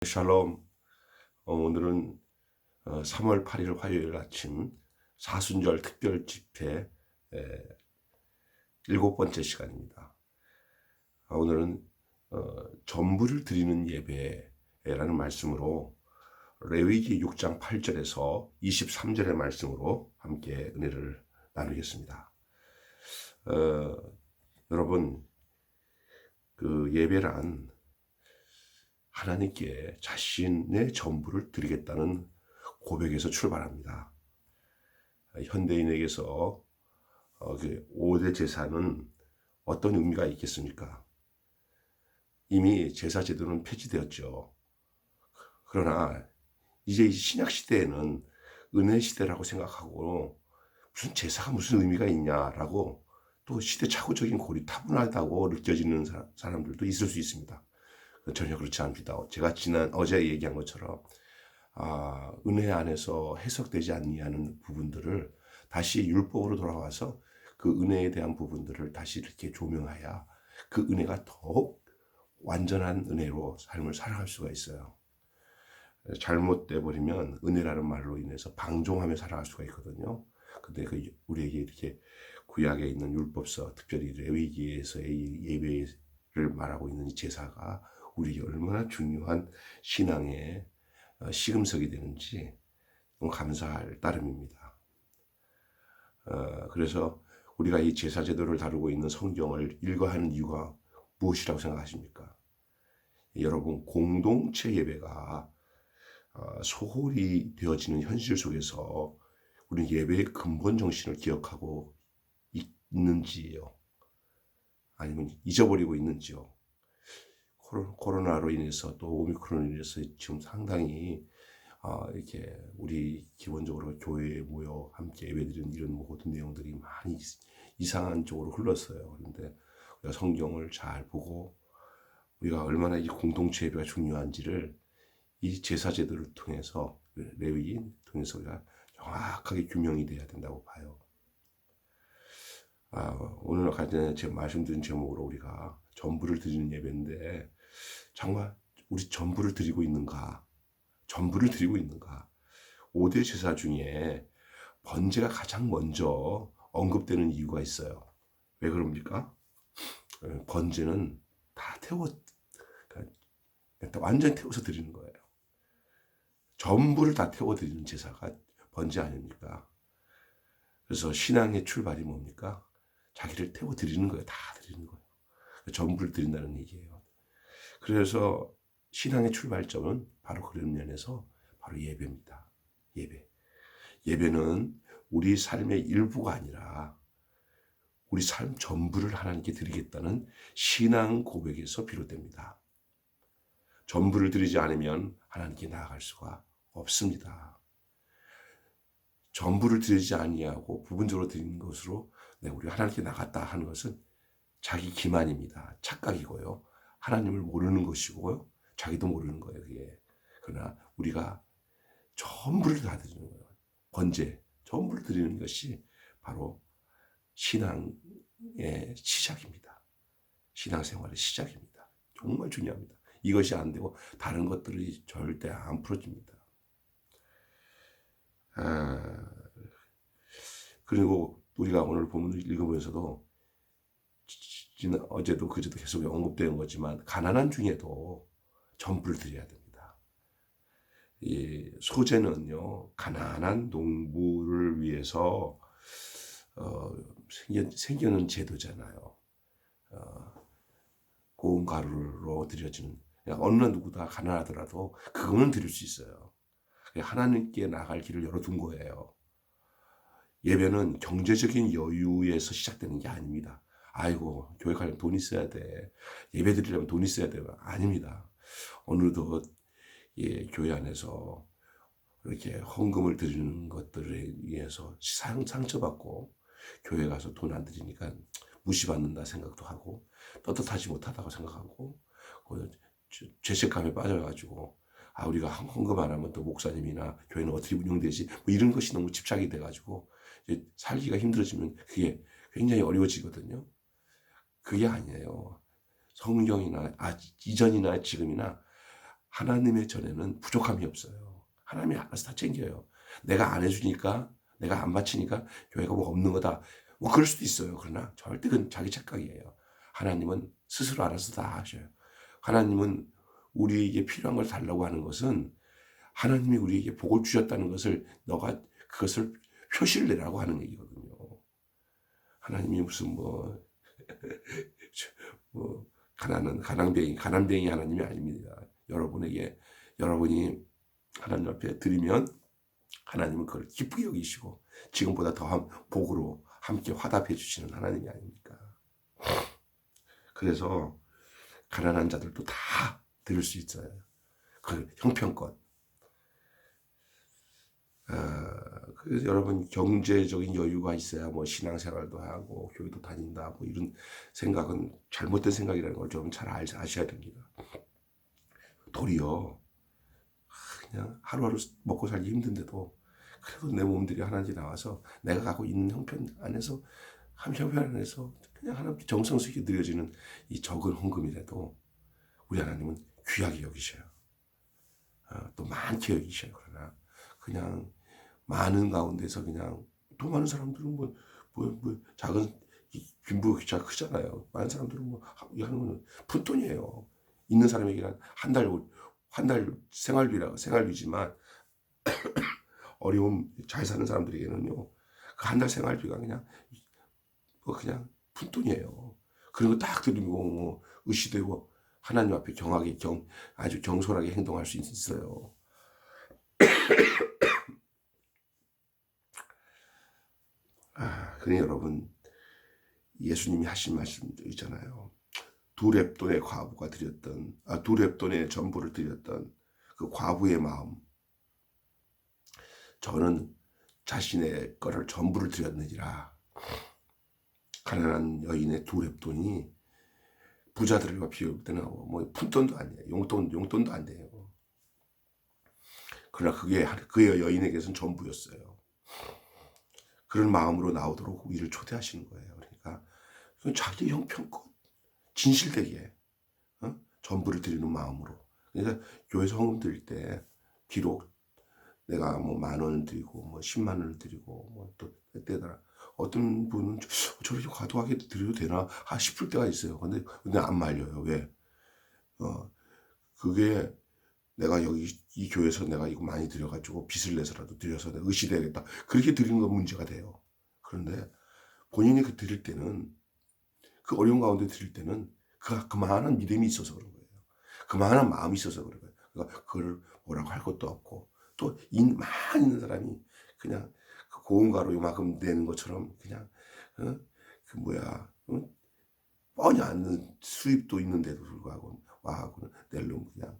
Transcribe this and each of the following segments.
샬롬. 오늘은 3월 8일 화요일 아침 사순절 특별 집회 일곱 번째 시간입니다. 오늘은 전부를 드리는 예배라는 말씀으로 레위기 6장 8절에서 23절의 말씀으로 함께 은혜를 나누겠습니다. 여러분, 그 예배란 하나님께 자신의 전부를 드리겠다는 고백에서 출발합니다. 현대인에게서 5대 제사는 어떤 의미가 있겠습니까? 이미 제사 제도는 폐지되었죠. 그러나 이제 신약 시대에는 은혜 시대라고 생각하고 무슨 제사가 무슨 의미가 있냐라고 또 시대착오적인 고리타분하다고 느껴지는 사람들도 있을 수 있습니다. 전혀 그렇지 않습니다. 제가 어제 얘기한 것처럼 은혜 안에서 해석되지 않는 부분들을 다시 율법으로 돌아와서 그 은혜에 대한 부분들을 다시 이렇게 조명해야 그 은혜가 더욱 완전한 은혜로 삶을 살아갈 수가 있어요. 잘못돼 버리면 은혜라는 말로 인해서 방종하며 살아갈 수가 있거든요. 근데 우리에게 이렇게 구약에 있는 율법서, 특별히 레위기에서의 예배를 말하고 있는 이 제사가 우리에게 얼마나 중요한 신앙의 시금석이 되는지 너무 감사할 따름입니다. 그래서 우리가 이 제사 제도를 다루고 있는 성경을 읽어야 하는 이유가 무엇이라고 생각하십니까? 여러분, 공동체 예배가 소홀히 되어지는 현실 속에서 우리는 예배의 근본 정신을 기억하고 있는지요? 아니면 잊어버리고 있는지요? 코로나로 인해서 또 오미크론으로 인해서 지금 상당히 이렇게 우리 기본적으로 교회에 모여 함께 예배드리는 이런 모든 내용들이 많이 이상한 쪽으로 흘렀어요. 그런데 우리가 성경을 잘 보고 우리가 얼마나 이 공동체 예배가 중요한지를 이 제사 제도를 통해서, 레위기 통해서 우리가 정확하게 규명이 돼야 된다고 봐요. 오늘 제가 말씀드린 제목으로 우리가 전부를 드리는 예배인데, 정말 우리 전부를 드리고 있는가? 전부를 드리고 있는가? 5대 제사 중에 번제가 가장 먼저 언급되는 이유가 있어요. 왜 그럽니까? 번제는 다 완전히 태워서 드리는 거예요. 전부를 다 태워 드리는 제사가 번제 아닙니까? 그래서 신앙의 출발이 뭡니까? 자기를 태워 드리는 거예요. 다 드리는 거예요. 전부를 드린다는 얘기예요. 그래서 신앙의 출발점은 바로 그런 면에서 바로 예배입니다. 예배는 우리 삶의 일부가 아니라 우리 삶 전부를 하나님께 드리겠다는 신앙 고백에서 비롯됩니다. 전부를 드리지 않으면 하나님께 나아갈 수가 없습니다. 전부를 드리지 아니하고 부분적으로 드리는 것으로 우리가 하나님께 나갔다 하는 것은 자기 기만입니다. 착각이고요. 하나님을 모르는 것이고요. 자기도 모르는 거예요. 그게. 그러나 우리가 전부를 다 드리는 거예요. 번제, 전부를 드리는 것이 바로 신앙의 시작입니다. 신앙생활의 시작입니다. 정말 중요합니다. 이것이 안 되고 다른 것들이 절대 안 풀어집니다. 그리고 우리가 오늘 본문을 읽으면서도 어제도 그제도 계속 언급되는 거지만 가난한 중에도 전부를 드려야 됩니다. 이 소재는요, 가난한 농부를 위해서 생겨난 제도잖아요. 고운 가루로 드려지는, 어느 누구다 가난하더라도 그거는 드릴 수 있어요. 하나님께 나갈 길을 열어둔 거예요. 예배는 경제적인 여유에서 시작되는 게 아닙니다. 아이고, 교회 가려면 돈 있어야 돼. 예배 드리려면 돈 있어야 돼요. 아닙니다. 어느덧 교회 안에서 이렇게 헌금을 드리는 것들에 의해서 상처받고 교회 가서 돈 안 드리니까 무시받는다 생각도 하고 떳떳하지 못하다고 생각하고 죄책감에 빠져가지고 우리가 헌금 안 하면 또 목사님이나 교회는 어떻게 운영되지? 뭐 이런 것이 너무 집착이 돼가지고 이제 살기가 힘들어지면 그게 굉장히 어려워지거든요. 그게 아니에요. 성경이나 이전이나 지금이나 하나님의 전에는 부족함이 없어요. 하나님이 알아서 다 챙겨요. 내가 안 해주니까, 내가 안 바치니까 교회가 뭐 없는 거다. 뭐 그럴 수도 있어요. 그러나 절대 그건 자기 착각이에요. 하나님은 스스로 알아서 다 하셔요. 하나님은 우리에게 필요한 걸 달라고 하는 것은 하나님이 우리에게 복을 주셨다는 것을 너가 그것을 표시를 내라고 하는 얘기거든요. 하나님이 무슨 가난뱅이 하나님이 아닙니다. 여러분이 하나님 앞에 드리면 하나님은 그걸 기쁘게 여기시고 지금보다 더한 복으로 함께 화답해 주시는 하나님이 아닙니까? 그래서 가난한 자들도 다 드릴 수 있어요. 그 형편껏. 그래서 여러분 경제적인 여유가 있어야 뭐 신앙생활도 하고 교회도 다닌다 뭐 이런 생각은 잘못된 생각이라는 걸 좀 잘 아셔야 됩니다. 도리어 그냥 하루하루 먹고 살기 힘든데도 그래도 내 몸들이 하나님께 나와서 내가 갖고 있는 형편 안에서 그냥 하나님께 정성스럽게 드려지는 이 적은 헌금이라도 우리 하나님은 귀하게 여기셔요. 또 많게 여기셔요. 그러나 그냥 많은 가운데서 그냥 또 많은 사람들은 작은 빈부가 진짜 크잖아요. 많은 사람들은 하는 거는 푼돈이에요. 있는 사람에게는 한 달 생활비지만 어려움 잘 사는 사람들에게는요 그 한 달 생활비가 그냥 푼돈이에요. 그런 거 딱 들으면 의시되고 하나님 앞에 아주 경솔하게 행동할 수 있어요. 그러니 여러분 예수님이 하신 말씀도 있잖아요. 두 렙돈의 과부가 드렸던 두 렙돈의 전부를 드렸던 그 과부의 마음. 저는 자신의 거를 전부를 드렸느니라. 가난한 여인의 두 렙돈이 부자들과 비교할 때는 뭐 푼돈도 아니에요. 용돈도 안 돼요. 그러나 그게 그 여인에게서는 전부였어요. 그런 마음으로 나오도록 우리를 초대하시는 거예요. 그러니까 자기 형편껏 진실되게 전부를 드리는 마음으로. 그러니까 교회에서 헌금 드릴 때 비록 내가 뭐 10,000원을 드리고 뭐 10만 원을 드리고 뭐 또 때따라 어떤 분은 저렇게 과도하게 드려도 되나 싶을 때가 있어요. 근데 안 말려요. 왜? 그게 내가 여기 이 교회에서 내가 이거 많이 드려가지고 빚을 내서라도 드려서 내가 의시되겠다. 그렇게 드리는 건 문제가 돼요. 그런데 본인이 그 드릴 때는 그 어려운 가운데 드릴 때는 그만한 믿음이 있어서 그런 거예요. 그만한 마음이 있어서 그런 거예요. 그러니까 그걸 뭐라고 할 것도 없고 또 많이 있는 사람이 그냥 그 고음가로 요만큼 내는 것처럼 그냥 뻔히 않는 수입도 있는데도 불구하고 와하고는 낼름 그냥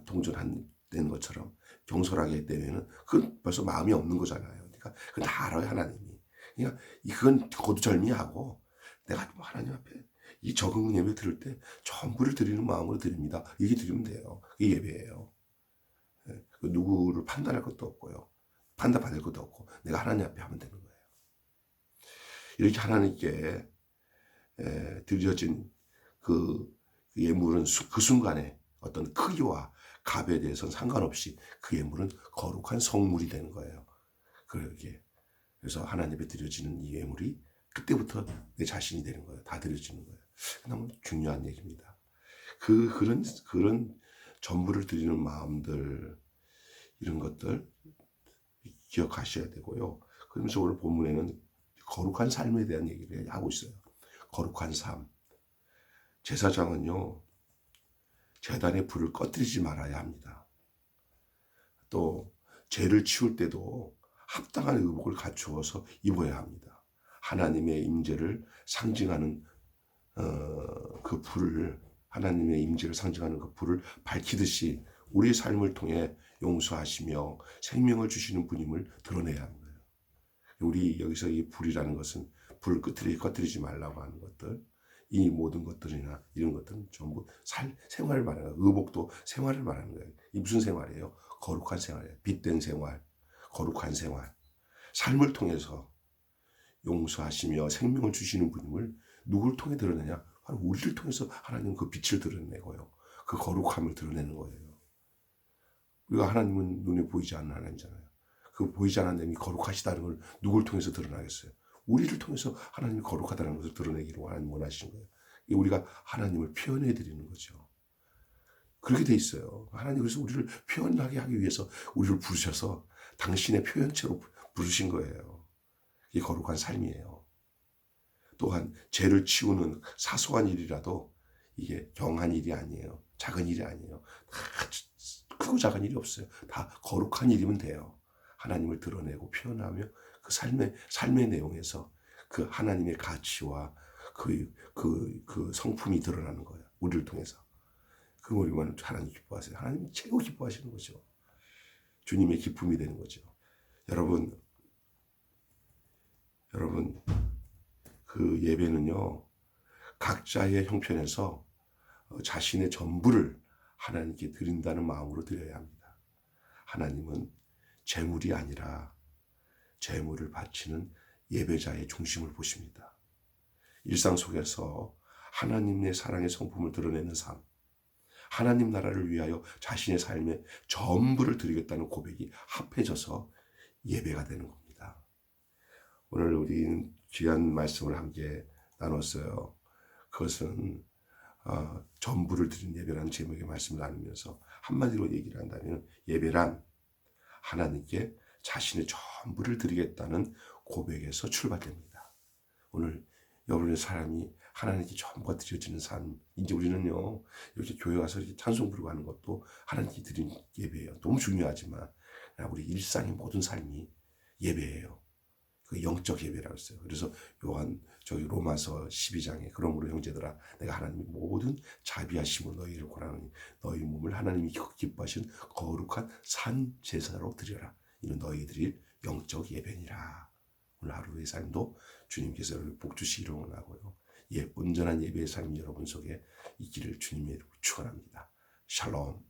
동전 내는 것처럼 경솔하게 내면은 그건 벌써 마음이 없는 거잖아요. 그러니까 그건 다 알아요 하나님이. 그러니까 그건 거두절미하고 내가 하나님 앞에 이 적응 예배 드릴 때 전부를 드리는 마음으로 드립니다. 이게 드리면 돼요. 이게 예배예요. 누구를 판단할 것도 없고요. 판단받을 것도 없고 내가 하나님 앞에 하면 되는 거예요. 이렇게 하나님께 드려진 그 예물은 그 순간에 어떤 크기와 값에 대해서는 상관없이 그 예물은 거룩한 성물이 되는 거예요. 그래서 하나님 앞에 드려지는 이 예물이 그때부터 내 자신이 되는 거예요. 다 드려지는 거예요. 너무 중요한 얘기입니다. 그런 전부를 드리는 마음들 이런 것들 기억하셔야 되고요. 그러면서 오늘 본문에는 거룩한 삶에 대한 얘기를 하고 있어요. 거룩한 삶. 제사장은요, 제단의 불을 꺼뜨리지 말아야 합니다. 또 죄를 치울 때도 합당한 의복을 갖추어서 입어야 합니다. 하나님의 임재를 상징하는 그 불을 하나님의 임재를 상징하는 그 불을 밝히듯이 우리의 삶을 통해 용서하시며 생명을 주시는 분임을 드러내야 하는 거예요. 우리 여기서 이 불이라는 것은 불을 꺼뜨리지 말라고 하는 것들, 이 모든 것들이나 이런 것들은 전부 생활을 말하는 거예요. 의복도 생활을 말하는 거예요. 이 무슨 생활이에요? 거룩한 생활이에요. 빛된 생활, 거룩한 생활. 삶을 통해서 용서하시며 생명을 주시는 분임을 누구를 통해 드러내냐? 바로 우리를 통해서 하나님 그 빛을 드러내고요. 그 거룩함을 드러내는 거예요. 우리가 하나님은 눈에 보이지 않는 하나님이잖아요. 그 보이지 않는 하나님이 거룩하시다는 걸 누굴 통해서 드러나겠어요? 우리를 통해서 하나님이 거룩하다는 것을 드러내기로 하나님 원하시는 거예요. 우리가 하나님을 표현해 드리는 거죠. 그렇게 돼 있어요. 하나님 그래서 우리를 표현하게 하기 위해서 우리를 부르셔서 당신의 표현체로 부르신 거예요. 이게 거룩한 삶이에요. 또한 죄를 치우는 사소한 일이라도 이게 경한 일이 아니에요. 작은 일이 아니에요. 다 크고 작은 일이 없어요. 다 거룩한 일이면 돼요. 하나님을 드러내고 표현하며 그 삶의 내용에서 그 하나님의 가치와 그 성품이 드러나는 거예요. 우리를 통해서. 그 우리만 하나님 기뻐하세요. 하나님 최고 기뻐하시는 거죠. 주님의 기쁨이 되는 거죠. 여러분 그 예배는요, 각자의 형편에서 자신의 전부를 하나님께 드린다는 마음으로 드려야 합니다. 하나님은 재물이 아니라 재물을 바치는 예배자의 중심을 보십니다. 일상 속에서 하나님의 사랑의 성품을 드러내는 삶, 하나님 나라를 위하여 자신의 삶의 전부를 드리겠다는 고백이 합해져서 예배가 되는 겁니다. 오늘 우리는 귀한 말씀을 함께 나눴어요. 그것은 전부를 드린 예배라는 제목의 말씀을 나누면서 한마디로 얘기를 한다면 예배란 하나님께 자신의 전부를 드리겠다는 고백에서 출발됩니다. 오늘 여러분의 사람이 하나님께 전부가 드려지는 삶, 이제 우리는요 이렇게 교회 와서 이렇게 찬송 부르고 하는 것도 하나님께 드린 예배예요. 너무 중요하지만 우리 일상의 모든 삶이 예배예요. 그 영적 예배라고 했어요. 그래서 로마서 12장에 그러므로 형제들아 내가 하나님의 모든 자비하심으로 너희를 권하노니 너희 몸을 하나님이 기뻐하신 거룩한 산 제사로 드려라. 이는 너희 드릴 영적 예배니라. 오늘 하루의 삶도 주님께서 복 주시기를 원하고요. 온전한 예배의 삶이 여러분 속에 있기를 주님의 이름으로 축원합니다. 샬롬.